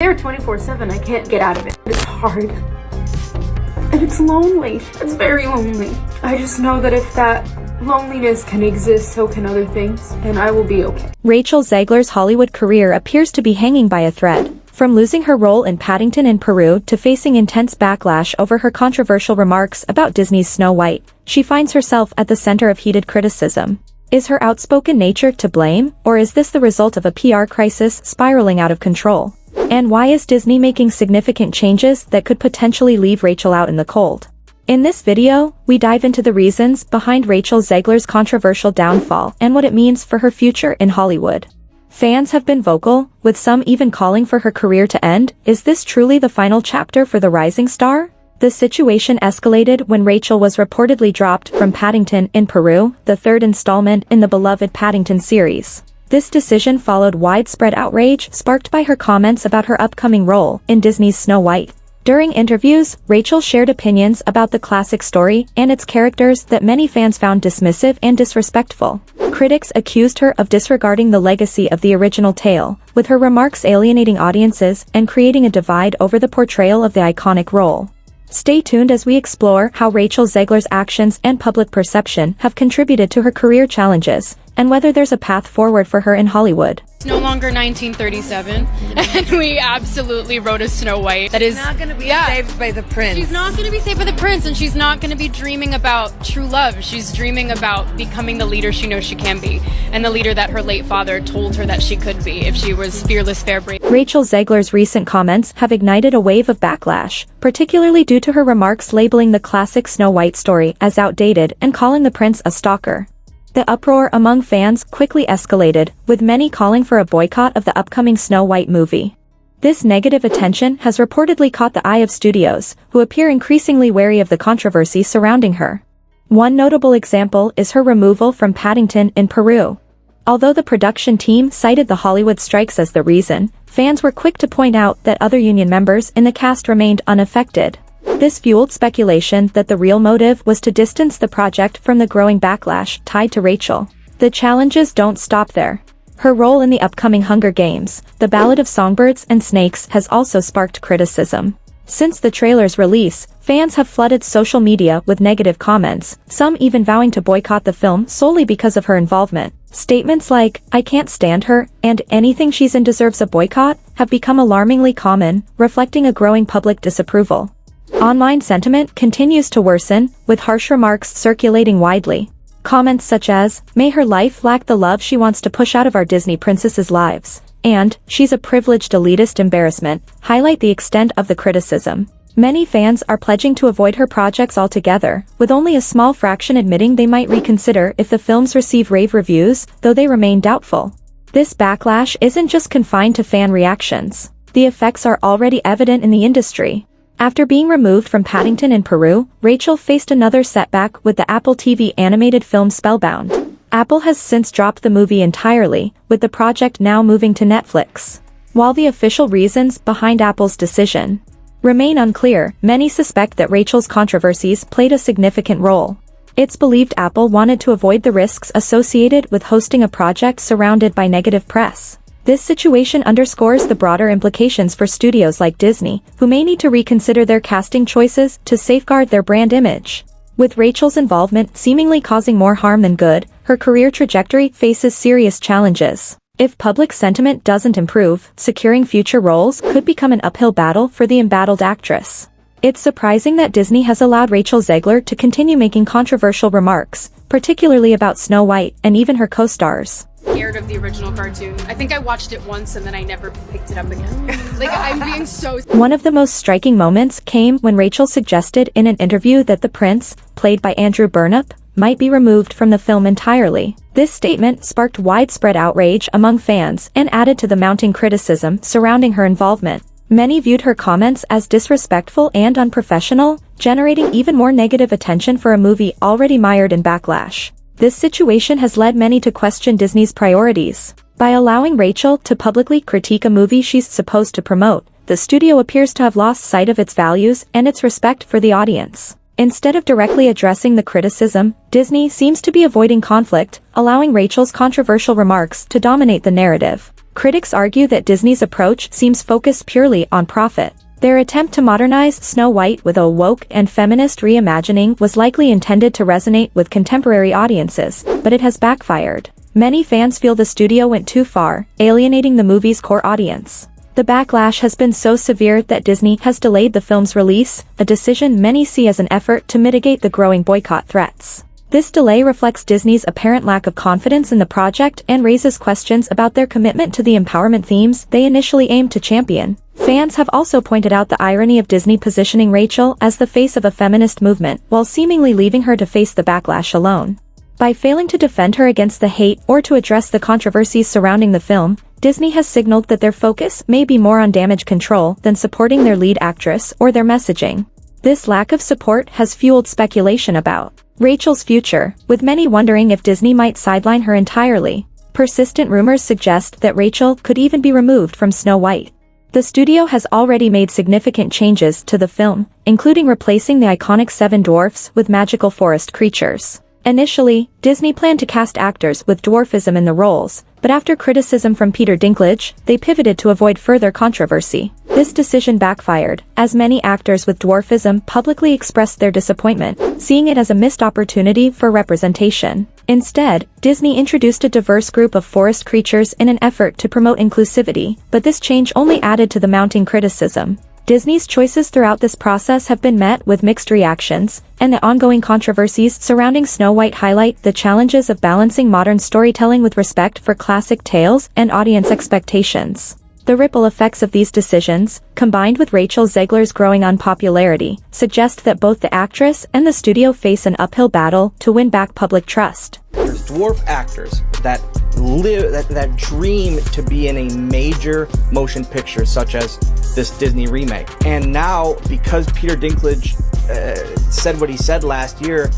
There 24/7, I can't get out of it. It's hard. And it's lonely. It's very lonely. I just know that if that loneliness can exist, so can other things, and I will be okay. Rachel Zegler's Hollywood career appears to be hanging by a thread. From losing her role in Paddington in Peru to facing intense backlash over her controversial remarks about Disney's Snow White, she finds herself at the center of heated criticism. Is her outspoken nature to blame, or is this the result of a PR crisis spiraling out of control? And why is Disney making significant changes that could potentially leave Rachel out in the cold? In this video, we dive into the reasons behind Rachel Zegler's controversial downfall and what it means for her future in Hollywood. Fans have been vocal, with some even calling for her career to end. Is this truly the final chapter for the rising star? The situation escalated when Rachel was reportedly dropped from Paddington in Peru, the third installment in the beloved Paddington series. This decision followed widespread outrage sparked by her comments about her upcoming role in Disney's Snow White. During interviews, Rachel shared opinions about the classic story and its characters that many fans found dismissive and disrespectful. Critics accused her of disregarding the legacy of the original tale, with her remarks alienating audiences and creating a divide over the portrayal of the iconic role. Stay tuned as we explore how Rachel Zegler's actions and public perception have contributed to her career challenges, and whether there's a path forward for her in Hollywood. It's no longer 1937, and we absolutely wrote a Snow White that is not going to be saved by the prince. She's not going to be saved by the prince, and she's not going to be dreaming about true love. She's dreaming about becoming the leader she knows she can be, and the leader that her late father told her that she could be if she was fearless, fair, brave. Rachel Zegler's recent comments have ignited a wave of backlash, particularly due to her remarks labeling the classic Snow White story as outdated and calling the prince a stalker. The uproar among fans quickly escalated, with many calling for a boycott of the upcoming Snow White movie. This negative attention has reportedly caught the eye of studios, who appear increasingly wary of the controversy surrounding her. One notable example is her removal from Paddington in Peru. Although the production team cited the Hollywood strikes as the reason, fans were quick to point out that other union members in the cast remained unaffected. This fueled speculation that the real motive was to distance the project from the growing backlash tied to Rachel. The challenges don't stop there. Her role in the upcoming Hunger Games, The Ballad of Songbirds and Snakes, has also sparked criticism. Since the trailer's release, fans have flooded social media with negative comments, some even vowing to boycott the film solely because of her involvement. Statements like, "I can't stand her," and "anything she's in deserves a boycott," have become alarmingly common, reflecting a growing public disapproval. Online sentiment continues to worsen, with harsh remarks circulating widely. Comments such as, "May her life lack the love she wants to push out of our Disney princesses' lives," and "She's a privileged elitist embarrassment," highlight the extent of the criticism. Many fans are pledging to avoid her projects altogether, with only a small fraction admitting they might reconsider if the films receive rave reviews, though they remain doubtful. This backlash isn't just confined to fan reactions. The effects are already evident in the industry. After being removed from Paddington in Peru, Rachel faced another setback with the Apple TV animated film Spellbound. Apple has since dropped the movie entirely, with the project now moving to Netflix. While the official reasons behind Apple's decision remain unclear, many suspect that Rachel's controversies played a significant role. It's believed Apple wanted to avoid the risks associated with hosting a project surrounded by negative press. This situation underscores the broader implications for studios like Disney, who may need to reconsider their casting choices to safeguard their brand image. With Rachel's involvement seemingly causing more harm than good, her career trajectory faces serious challenges. If public sentiment doesn't improve, securing future roles could become an uphill battle for the embattled actress. It's surprising that Disney has allowed Rachel Zegler to continue making controversial remarks, particularly about Snow White and even her co-stars. Scared of the original cartoon. I think I watched it once and then I never picked it up again. Like, I'm being so... One of the most striking moments came when Rachel suggested in an interview that the prince, played by Andrew Burnap, might be removed from the film entirely. This statement sparked widespread outrage among fans and added to the mounting criticism surrounding her involvement. Many viewed her comments as disrespectful and unprofessional, generating even more negative attention for a movie already mired in backlash. This situation has led many to question Disney's priorities. By allowing Rachel to publicly critique a movie she's supposed to promote, the studio appears to have lost sight of its values and its respect for the audience. Instead of directly addressing the criticism, Disney seems to be avoiding conflict, allowing Rachel's controversial remarks to dominate the narrative. Critics argue that Disney's approach seems focused purely on profit. Their attempt to modernize Snow White with a woke and feminist reimagining was likely intended to resonate with contemporary audiences, but it has backfired. Many fans feel the studio went too far, alienating the movie's core audience. The backlash has been so severe that Disney has delayed the film's release, a decision many see as an effort to mitigate the growing boycott threats. This delay reflects Disney's apparent lack of confidence in the project and raises questions about their commitment to the empowerment themes they initially aimed to champion. Fans have also pointed out the irony of Disney positioning Rachel as the face of a feminist movement while seemingly leaving her to face the backlash alone. By failing to defend her against the hate or to address the controversies surrounding the film, Disney has signaled that their focus may be more on damage control than supporting their lead actress or their messaging. This lack of support has fueled speculation about Rachel's future, with many wondering if Disney might sideline her entirely. Persistent rumors suggest that Rachel could even be removed from Snow White. The studio has already made significant changes to the film, including replacing the iconic seven dwarfs with magical forest creatures. Initially, Disney planned to cast actors with dwarfism in the roles, but after criticism from Peter Dinklage, they pivoted to avoid further controversy. This decision backfired, as many actors with dwarfism publicly expressed their disappointment, seeing it as a missed opportunity for representation. Instead, Disney introduced a diverse group of forest creatures in an effort to promote inclusivity, but this change only added to the mounting criticism. Disney's choices throughout this process have been met with mixed reactions, and the ongoing controversies surrounding Snow White highlight the challenges of balancing modern storytelling with respect for classic tales and audience expectations. The ripple effects of these decisions, combined with Rachel Zegler's growing unpopularity, suggest that both the actress and the studio face an uphill battle to win back public trust. There's dwarf actors that dream to be in a major motion picture such as this Disney remake. And now, because Peter Dinklage said what he said last year,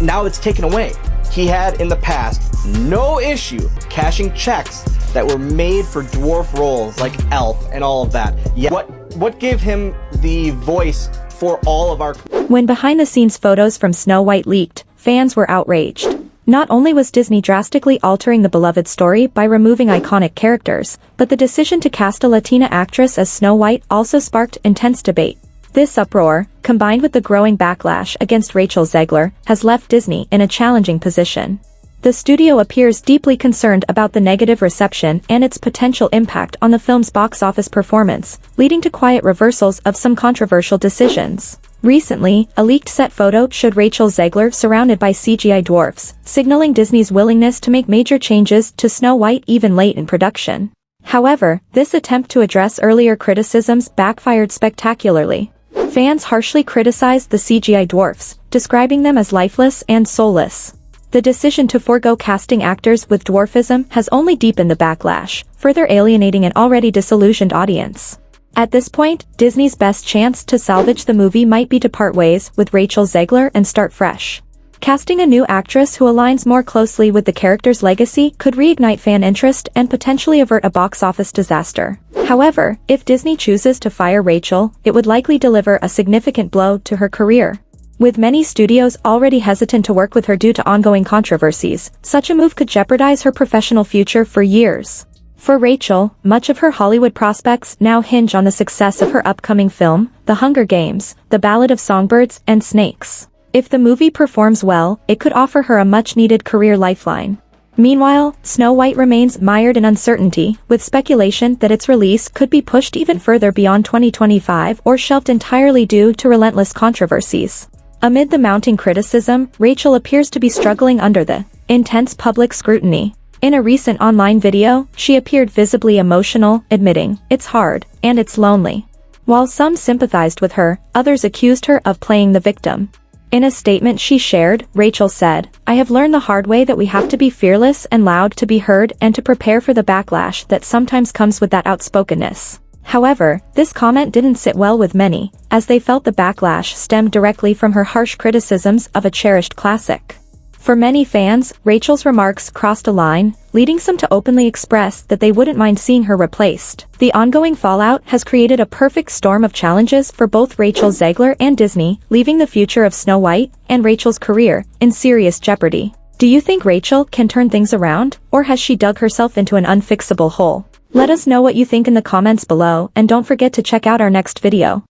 now it's taken away. He had in the past no issue cashing checks that were made for dwarf roles like Elf and all of that. Yet what gave him the voice for all of our... When behind-the-scenes photos from Snow White leaked, fans were outraged. Not only was Disney drastically altering the beloved story by removing iconic characters, but the decision to cast a Latina actress as Snow White also sparked intense debate. This uproar, combined with the growing backlash against Rachel Zegler, has left Disney in a challenging position. The studio appears deeply concerned about the negative reception and its potential impact on the film's box office performance, leading to quiet reversals of some controversial decisions. Recently, a leaked set photo showed Rachel Zegler surrounded by CGI dwarfs, signaling Disney's willingness to make major changes to Snow White even late in production. However, this attempt to address earlier criticisms backfired spectacularly. Fans harshly criticized the CGI dwarfs, describing them as lifeless and soulless. The decision to forego casting actors with dwarfism has only deepened the backlash, further alienating an already disillusioned audience. At this point, Disney's best chance to salvage the movie might be to part ways with Rachel Zegler and start fresh. Casting a new actress who aligns more closely with the character's legacy could reignite fan interest and potentially avert a box office disaster. However, if Disney chooses to fire Rachel, it would likely deliver a significant blow to her career. With many studios already hesitant to work with her due to ongoing controversies, such a move could jeopardize her professional future for years. For Rachel, much of her Hollywood prospects now hinge on the success of her upcoming film, The Hunger Games, The Ballad of Songbirds and Snakes. If the movie performs well, it could offer her a much-needed career lifeline. Meanwhile, Snow White remains mired in uncertainty, with speculation that its release could be pushed even further beyond 2025 or shelved entirely due to relentless controversies. Amid the mounting criticism, Rachel appears to be struggling under the intense public scrutiny. In a recent online video, she appeared visibly emotional, admitting, "It's hard, and it's lonely." While some sympathized with her, others accused her of playing the victim. In a statement she shared, Rachel said, "I have learned the hard way that we have to be fearless and loud to be heard and to prepare for the backlash that sometimes comes with that outspokenness." However, this comment didn't sit well with many, as they felt the backlash stemmed directly from her harsh criticisms of a cherished classic. For many fans, Rachel's remarks crossed a line, leading some to openly express that they wouldn't mind seeing her replaced. The ongoing fallout has created a perfect storm of challenges for both Rachel Zegler and Disney, leaving the future of Snow White and Rachel's career in serious jeopardy. Do you think Rachel can turn things around, or has she dug herself into an unfixable hole? Let us know what you think in the comments below, and don't forget to check out our next video.